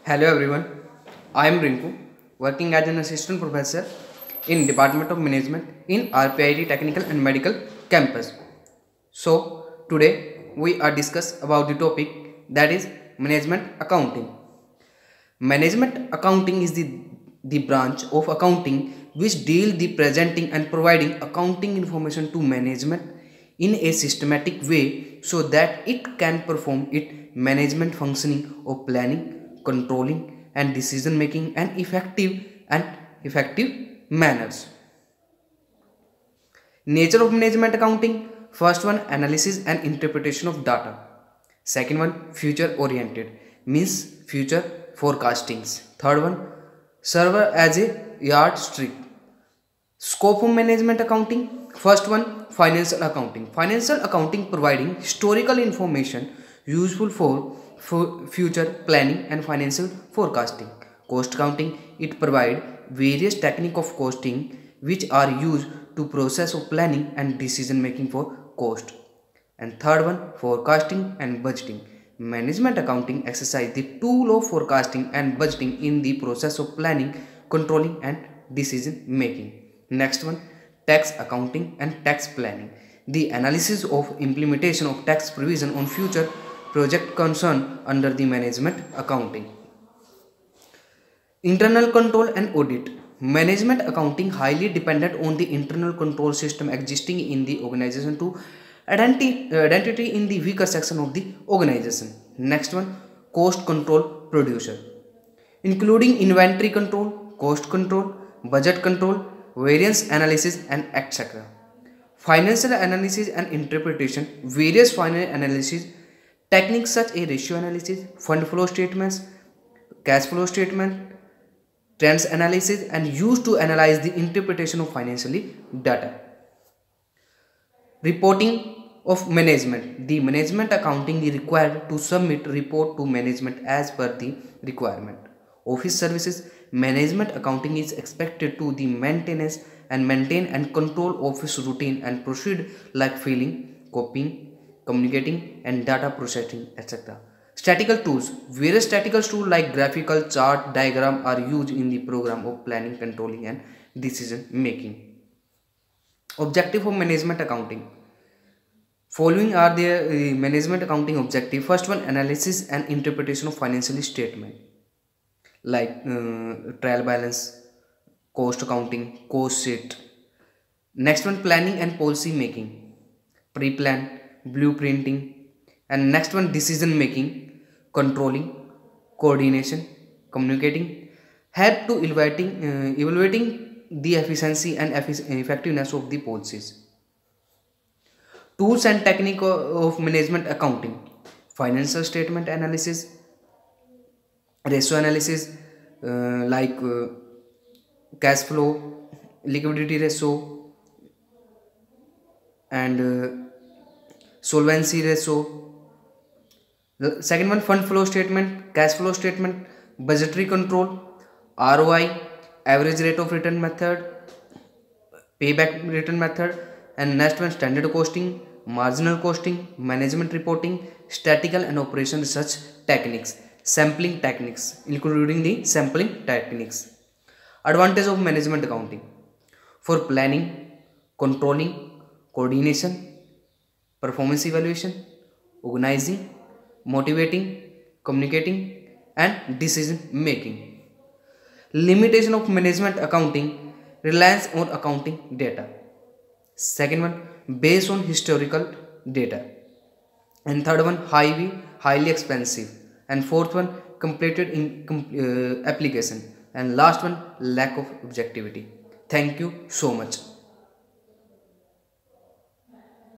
Hello everyone, I am Rinku, working as an assistant professor in Department of Management in RPIT Technical and Medical Campus. So today we are discuss about the topic that is management accounting. Management accounting is the branch of accounting which deal the presenting and providing accounting information to management in a systematic way so that it can perform its management functioning of planning, controlling and decision making and effective manners. Nature of management accounting. First one, analysis and interpretation of data. Second one, future oriented, means future forecastings. Third one, serve as a yardstick. Scope of management accounting. First one, financial accounting. Financial accounting providing historical information useful for future planning and financial forecasting. Cost accounting, it provide various techniques of costing which are used to process of planning and decision making for cost. And third one, forecasting and budgeting. Management accounting exercise the tool of forecasting and budgeting in the process of planning, controlling and decision making. Next one, tax accounting and tax planning. The analysis of implementation of tax provision on future project concern under the management accounting. Internal control and audit. Management accounting highly dependent on the internal control system existing in the organization to identity in the weaker section of the organization. Next one, cost control producer, including inventory control, cost control, budget control, variance analysis and etc. Financial analysis and interpretation. Various financial analysis techniques such as ratio analysis, fund flow statements, cash flow statement, trends analysis and used to analyze the interpretation of financially data. Reporting of management. The management accounting is required to submit report to management as per the requirement. Office services. Management accounting is expected to the maintenance and maintain and control office routine and proceed like filing, copying, communicating and data processing, etc. Statistical tools. Various statistical tools like graphical, chart, diagram are used in the program of planning, controlling and decision making. Objective of management accounting. Following are the management accounting objective. First one, analysis and interpretation of financial statement like trial balance, cost accounting, cost sheet. Next one, planning and policy making, pre-plan, blueprinting. And next one, decision making, controlling, coordination, communicating, help to evaluating the efficiency and effectiveness of the policies. Tools and technique of management accounting. Financial statement analysis, ratio analysis like cash flow, liquidity ratio and solvency ratio. The second one, fund flow statement, cash flow statement, budgetary control, ROI, average rate of return method, payback return method. And next one, standard costing, marginal costing, management reporting, statistical and operation research techniques, sampling techniques, including the sampling techniques. Advantage of management accounting for planning, controlling, coordination, performance evaluation, organizing, motivating, communicating and decision making. Limitation of management accounting, reliance on accounting data. Second one, based on historical data. And third one, highly expensive. And fourth one, completed in application. And last one, lack of objectivity. Thank you so much.